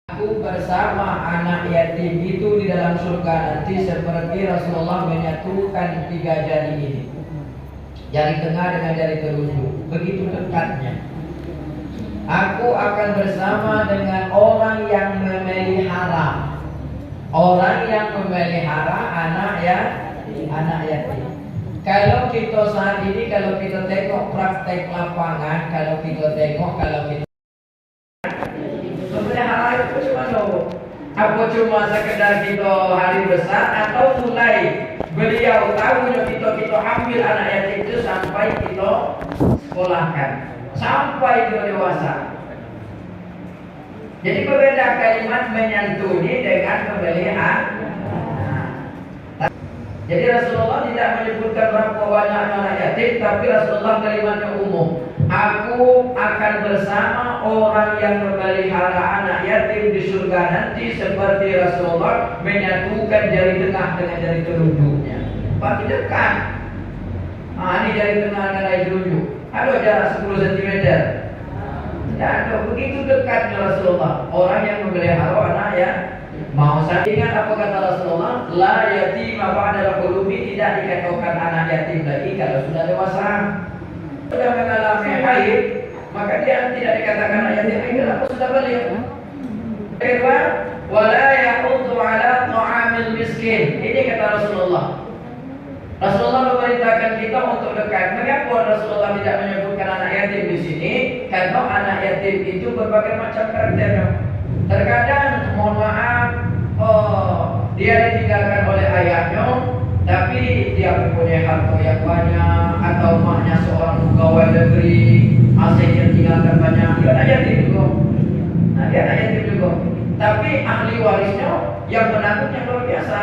Aku bersama anak yatim itu di dalam surga nanti seperti Rasulullah menyatukan 3 jari ini, jari tengah dengan jari telunjuk, begitu dekatnya. Aku akan bersama dengan orang yang memelihara anak yatim. Kalau kita saat ini, kalau kita tengok praktek lapangan, kalau kita memelihara itu cuma apa cuma sekedar kita hari besar, atau mulai beliau tahu kita ambil anak yatim itu sampai kita sekolahkan sampai dia dewasa. Jadi berbeda kalimat menyantuni dengan memelihara. Jadi Rasulullah tidak menyebutkan berapa banyak anak yatim, tapi Rasulullah kalimatnya umum. Aku akan bersama orang yang memelihara anak yatim di surga nanti seperti Rasulullah menyatukan jari tengah dengan jari telunjuknya. Pasti dekat. Ini jari tengah dengan jari telunjuk. Ada jarak 10 cm. Tidak ada, begitu dekatnya Rasulullah orang yang memelihara anak ya. Mau saya ingat apa kata Rasulullah? La yatima ba'dal qulubi, tidak dikatakan anak yatim lagi kalau sudah dewasa. Sudah mengalami haid, maka dia tidak dikatakan anak yatim lagi kalau sudah balik. Kedua, wala yahuddu ala ta'amil miskin. Ini kata Rasulullah. Rasulullah memerintahkan kita untuk dekat. Mengapa Rasulullah tidak menyebutkan anak yatim di sini? Karena anak yatim itu berbagai macam karakternya. Terkadang, mohon maaf, dia ditinggalkan oleh ayahnya, tapi dia mempunyai harta yang banyak, atau maknya seorang pegawai negeri, asetnya tinggalkan banyak. Dia anak yatim juga. Tapi ahli warisnya yang menanggungnya luar biasa.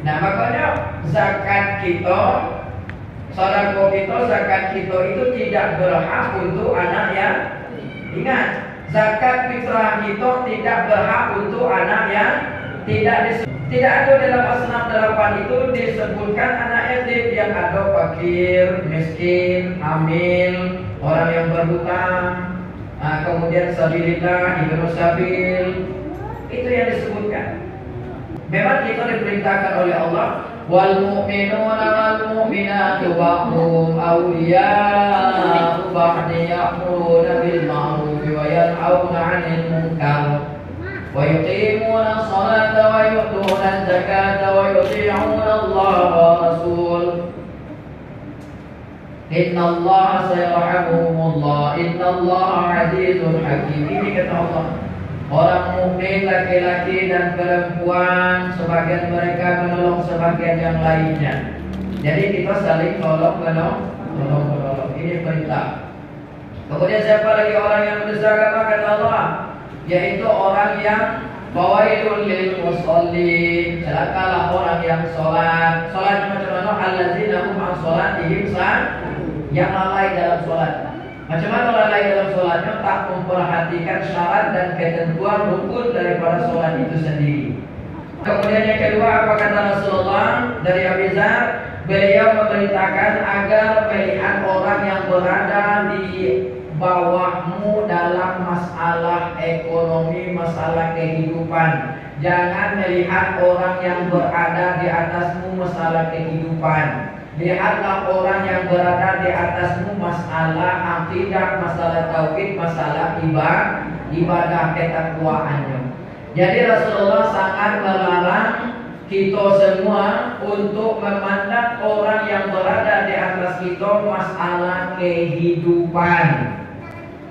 Nah, makanya zakat kita, sedekah kita, zakat kita itu tidak berhak untuk anak yang ingat. Zakat fitrah itu tidak berhak untuk anak yang tidak ada dalam asnaf 8 itu disebutkan anak yatim, yang ada fakir, miskin, hamil, orang yang berhutang, kemudian sabilillah, ibnu sabil, itu yang disebutkan. Memang kita diperintahkan oleh Allah, wal mu'minuna wal mu'minatu ba'dhum awliya'u ba'din ya'muruna bil ma'ruf wa yanhauna 'anil munkar wa yuqimuna as-salata wa yu'tuna az-zakata wa yuti'una Allah wa rasul. Inna Allah sayarhamuhumullah, inna Allah 'azizun hakim. Ini kata Allah. Orang mukmin laki-laki dan perempuan, sebagian mereka menolong sebagian yang lainnya. Jadi kita saling tolong menolong. Ini perintah. Kemudian siapa lagi orang yang menista agama kata Allah? Yaitu orang yang fawailul lil musallin. Celakalah orang yang sholat. Sholat macam mana? Allazina hum an sholatihim yang lalai dalam sholat. Macam mana lalai dalam sholatnya? Tak memperhatikan syarat dan ketentuan rukun daripada sholat itu sendiri. Kemudian yang kedua, apa kata Rasulullah dari Abi Dzar? Beliau memerintahkan agar melihat orang yang berada di bawahmu dalam masalah ekonomi, masalah kehidupan. Jangan melihat orang yang berada di atasmu masalah kehidupan. Lihatlah orang yang berada di atasmu masalah akidah, masalah tauhid, masalah ibadah ketakwaannya. Jadi Rasulullah sangat melarang kita semua untuk memandang orang yang berada di atas kita masalah kehidupan.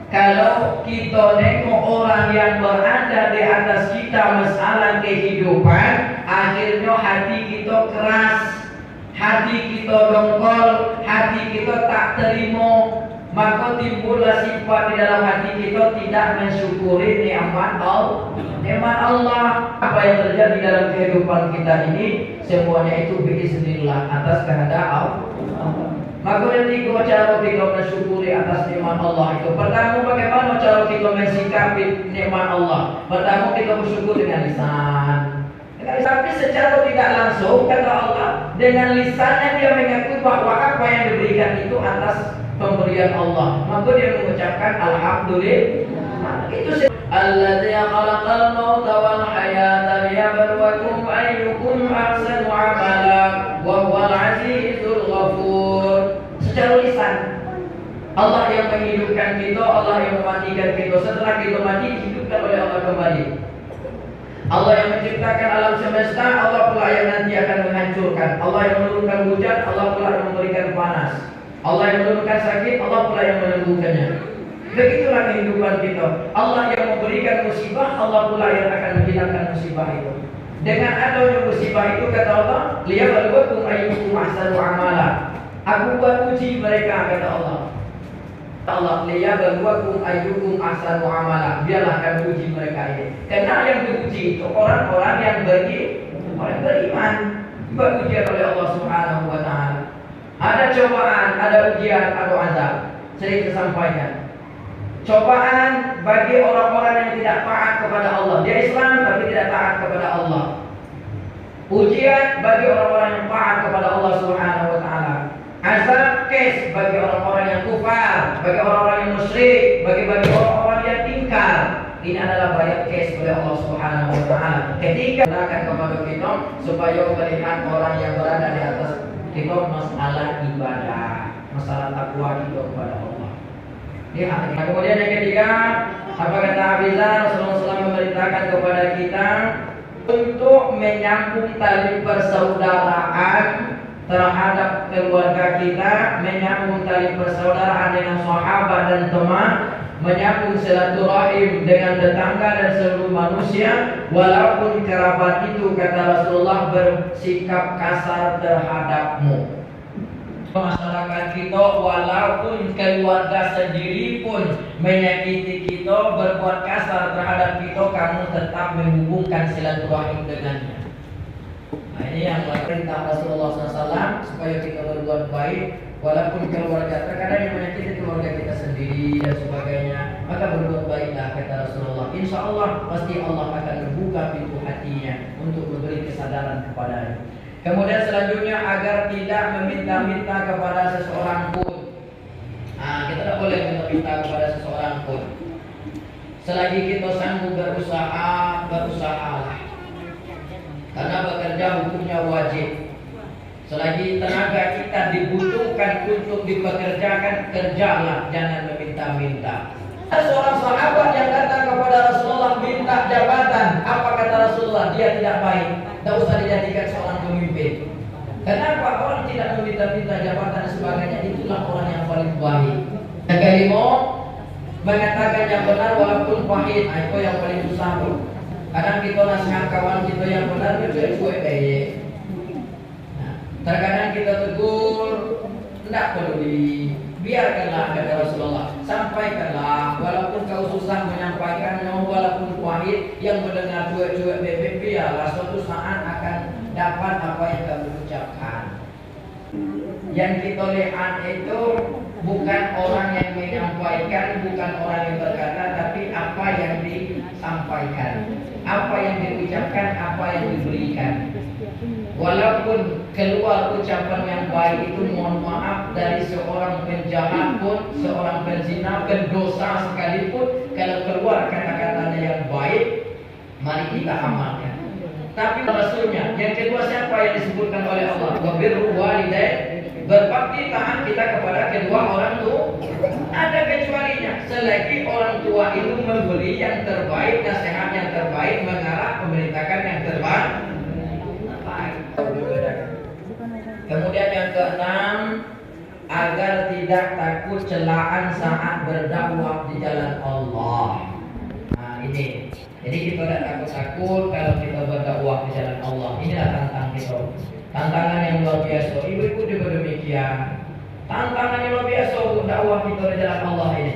Kalau kita nengok orang yang berada di atas kita masalah kehidupan, akhirnya hati kita keras, hati kita dongkol, hati kita tak terima, maka timbullah sifat di dalam hati kita tidak mensyukuri nikmat Allah. Apa yang terjadi dalam kehidupan kita ini semuanya itu biiznillah, atas kehendak Allah. Maka yang tiga cara kita mensyukuri atas nikmat Allah itu. Pertama, bagaimana cara kita mensikapi nikmat Allah? Pertama, kita bersyukur dengan lisan. Tapi secara tidak langsung kata Allah, dengan lisannya dia mengakui bahwa apa yang diberikan itu atas pemberian Allah. Maka dia mengucapkan alhamdulillah. Itu alladzi khalaqal mauta wal hayata liyabluwakum ayyukum ahsanu amala wa huwal azizul ghafur. Secara lisan Allah yang menghidupkan kita, Allah yang mematikan kita. Setelah kita mati dihidupkan oleh Allah kembali. Allah yang menciptakan alam semesta, Allah pula yang nanti akan menghancurkan. Allah yang menurunkan hujan, Allah pula yang memberikan panas. Allah yang menurunkan sakit, Allah pula yang menyembuhkannya. Begitulah kehidupan kita. Allah yang memberikan musibah, Allah pula yang akan menghilangkan musibah itu. Dengan adanya musibah itu kata Allah, liyabluwakum ayyukum ahsanu amala. Aku buat uji mereka kata Allah. Allah liyabluwakum ayyukum ahsanu amala. Biarlah kami uji mereka ini. Karena yang diuji itu orang-orang yang orang beriman. Buat ujian oleh Allah Subhanahu wa taala. Ada cobaan, ada ujian atau azab. Sering saya sampaikan. Cobaan bagi orang-orang yang tidak taat kepada Allah. Dia Islam tapi tidak taat kepada Allah. Ujian bagi orang-orang yang taat kepada Allah Subhanahu wa taala. Azab kes bagi orang-orang yang kufar, bagi orang-orang yang musyrik, bagi orang-orang yang ingkar. Ini adalah banyak kes oleh Allah Subhanahu wa taala. Ketika akan kepada kita supaya melihat orang yang berada di atas kita masalah ibadah, masalah takwa kita kepada Allah. Lihat. Kemudian yang ketiga, apa kata Abizar? Rasulullah SAW memerintahkan kepada kita untuk menyambung tali persaudaraan terhadap keluarga kita, menyambung tali persaudaraan dengan sahabat dan teman, menyambung silaturahim dengan tetangga dan seluruh manusia, walaupun kerabat itu kata Rasulullah bersikap kasar terhadapmu. Masyarakat kita walaupun keluarga sendiri pun menyakiti kita, berbuat kasar terhadap kita, kamu tetap menghubungkan silaturahim dengannya. Nah, ini yang perintah Rasulullah SAW supaya kita berbuat baik walaupun keluarga, terkadang yang menyakiti keluarga kita sendiri dan sebagainya, maka berbuat baiklah kata Rasulullah. Insya Allah pasti Allah akan membuka pintu hatinya untuk memberi kesadaran kepadanya. Kemudian selanjutnya agar tidak meminta-minta kepada seseorang pun. Nah, kita tidak boleh meminta kepada seseorang pun. Selagi kita sanggup berusahalah. Karena bekerja hukumnya wajib. Selagi tenaga kita dibutuhkan untuk dipekerjakan, kerjalah, jangan meminta-minta. Ada seorang sahabat yang datang kepada Rasulullah minta jabatan. Apa kata Rasulullah? Dia tidak baik. Tidak usah dijadikan seorang pemimpin. Kenapa orang tidak meminta-minta jabatan dan sebagainya? Itulah orang yang paling baik. Yang kelima, mengatakan yang benar walaupun pahit. Itu yang paling susah. Kadang kita nasihat kawan kita yang benar itu cuek. Terkadang kita tegur, tidak peduli, biarkanlah kata Rasulullah. Sampaikanlah, walaupun kau susah menyampaikannya, walaupun pahit, yang mendengar cuek-cuek bebek, biarlah suatu saat akan dapat apa yang kamu ucapkan. Yang kita lihat itu bukan orang yang menyampaikan, bukan orang yang berkata, tapi apa yang disampaikan, apa yang diucapkan, apa yang diberikan. Walaupun keluar ucapan yang baik itu mohon maaf dari seorang penjahat pun, seorang penzina, pendosa sekalipun, kalau keluar kata-katanya yang baik, mari kita amalkan. Tapi Rasulnya, yang kedua siapa yang disebutkan oleh Allah? Wabirru walidain, berbakti taat kita kepada kedua orang tua. Ada kecualinya, selagi orang tua itu memberi yang terbaik, nasihat yang terbaik, mengarah memerintahkan yang terbaik. Kemudian yang keenam, agar tidak takut celaan saat berdakwah di jalan Allah. Nah ini, jadi kita tidak takut kalau kita berdakwah di jalan Allah. Inilah tantang kita, tantangan yang luar biasa. Ibu-ibu juga demikian. Tantangan yang luar biasa untuk dakwah kita di jalan Allah ini.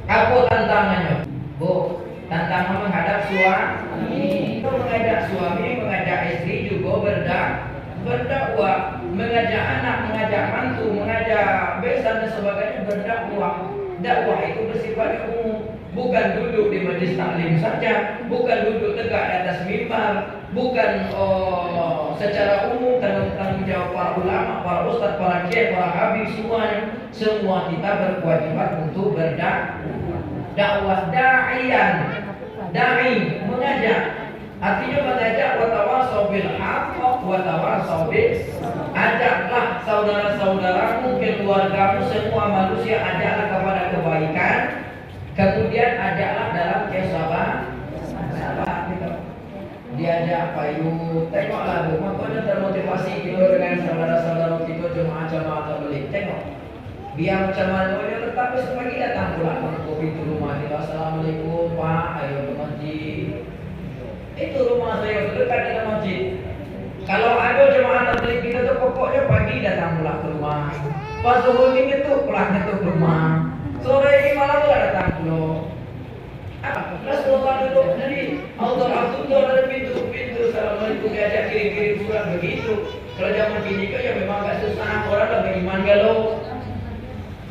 Apa tantangannya? Bu, tantangan menghadap suami, mengajak suami, mengajak istri juga berdakwah. mengajak anak, mengajak mantu, mengajak besan dan sebagainya berdakwah. Dakwah itu bersifat umum, bukan duduk di majelis taklim saja, bukan duduk tegak di atas mimbar, bukan secara umum tanggung jawab para ulama, para ustaz, para kiai, para habib semuanya. Semua kita berkewajiban untuk berdakwah. Da'i mengajak. Artinya mengajak watawasau bil haqq watawasau bis. Ajaklah saudara-saudaramu, keluargamu, semua manusia, ajaklah kepada kebaikan. Kemudian ajaklah dalam kesabaran. Gitu. Diajak payu, tengoklah makanya termotivasi kita dengan saudara-saudara kita jemaah-jemaah tabligh. Tengok. Biar macam mana dia tetapi sepagi datang pula ke pintu rumah kita. Assalamualaikum Pak, ayo ke masjid. Itu rumah saya dekat dengan masjid. Kalau ada jemaah tabligh kita tuh pokoknya pagi datang pula ke rumah. Pas zuhur ini tuh pulangnya tuh ke rumah. Sore ini malam tuh datang pula. Rasulullah dulu jadi Allah dari pintu. Assalamualaikum, diajak kiri-kiri pulang begitu. Kalau zaman kini kan ya memang agak susah, orang lah beriman galau.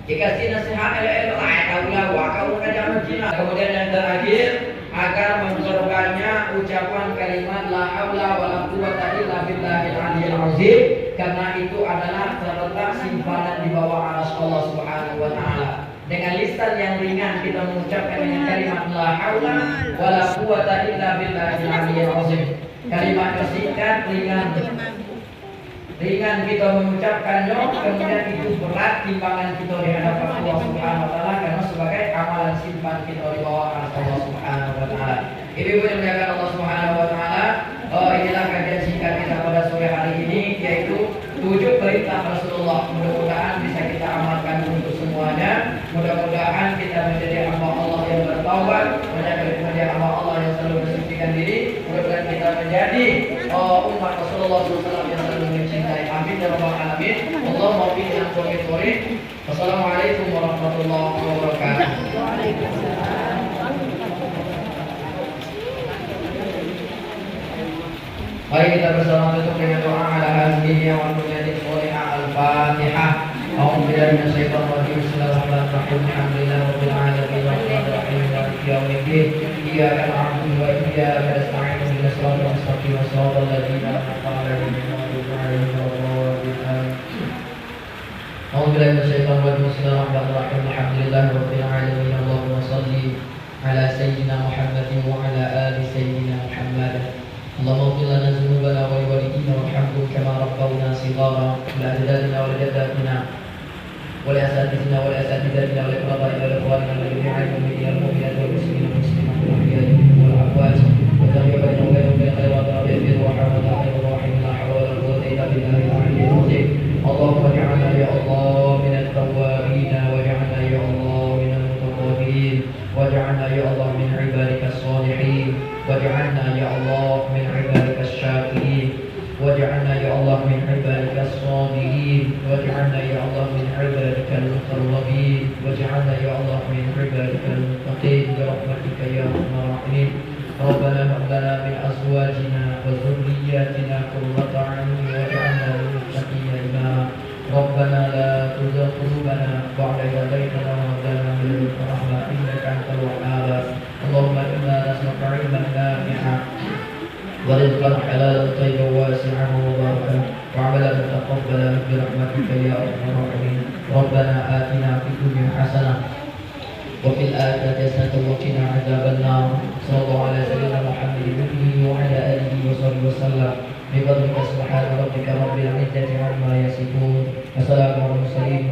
Dikasih nasihat elok-elok, tahulah wah kamu kan zaman Cina. Kemudian yang terakhir agar mengeluarkannya ucapan kalimat la haula wala quwwata illa billahil aliyyil azim, karena itu adalah terletak simpanan di bawah arsy Allah Subhanahu wa taala. Dengan lisan yang ringan kita mengucapkan dengan kalimat la haula wala quwwata illa billahil aliyyil azim. Kalimat tersingkat, ringan kita mengucapkannya, kemudian itu berat timbangan kita di hadapan Allah Subhanahu wa taala karena sebagai amalan simpan kita di bawah Allah Subhanahu wa taala. Ibu-ibu yang dimuliakan Allah Subhanahu wa taala, inilah kajian singkat kita pada sore hari ini, yaitu 7 perintah Rasulullah. Mudah-mudahan bisa kita amalkan untuk semuanya. Mudah-mudahan kita menjadi hamba Allah yang bertaubat, menjadi hamba Allah yang selalu bersucikan diri. Mudah-mudahan kita menjadi umat Rasulullah SAW yang selalu mencintai. Amin ya rabbal alamin. Allahumma waffiqna li aqwamit thoriq. Wassalamualaikum warahmatullahi wabarakatuh. Waalaikumsalam. Mari kita bersama tutup dengan doa ala hadhihi wa kulli sholiha al-Fatihah. A'udzu billahi minasy syaithanir rajim. Bismillahirrahmanirrahim. Alhamdulillahi rabbil alamin arrahmanir rahim maliki yaumiddin. Iyyaka na'budu wa iyyaka nasta'in. Ihdinas siratal mustaqim. Shiratal ladzina an'amta 'alaihim ghairil maghdubi 'alaihim. A'udzu billahi minasy syaithanir rajim. Bismillahirrahmanirrahim. Alhamdulillahi rabbil alamin. Allahumma shalli ala sayyidina Muhammadin wa ala ali sayyidina Muhammad. اللهم اغفر لنا ذنوبنا ولوالدينا وارحمهم كما ربونا صغارا ولأجدادنا ولجداتنا ولأساتذتنا ولأساتذتنا ولأقربائنا ولإخواننا ولجميع المؤمنين والمؤمنات والمسلمين والمسلمات والأحياء منهم والأموات وتغفر بينهم وبين بالخيرات ربي اغفر وارحم يا خير الراحمين لا حول ولا قوة إلا بالله العلي العظيم. اللهم اجعلنا يا الله من التوابين واجعلنا يا الله من المتقابلين واجعلنا يا الله من عبادك الصالحين واجعلنا يا الله من عبادك الشاكرين واجعلنا يا الله من عبادك الصابرين واجعلنا يا الله من عبادك المقربين واجعلنا يا الله من عبادك المتقين برحمتك يا ارحم الراحمين. ربنا هب لنا من ازواجنا وذرياتنا قرة اعين واجعلنا للمتقين اماما. ربنا لا تزغ قلوبنا بعد إذ هديتنا وهب لنا من لدنك رحمة إنك أنت الوهاب. اللهم إنا نسألك علما نافعا ورزقا حلالا طيبا واسعا مباركا وعملا متقبلا برحمتك يا أرحم الراحمين. ربنا آتنا في الدنيا حسنة وفي الآخرة حسنة وقنا عذاب النار. صلى الله على سيدنا محمد وعلى آله وصحبه وسلم. بفضلك سبحان ربك رب العزة عما يصفون وسلام على المرسلين.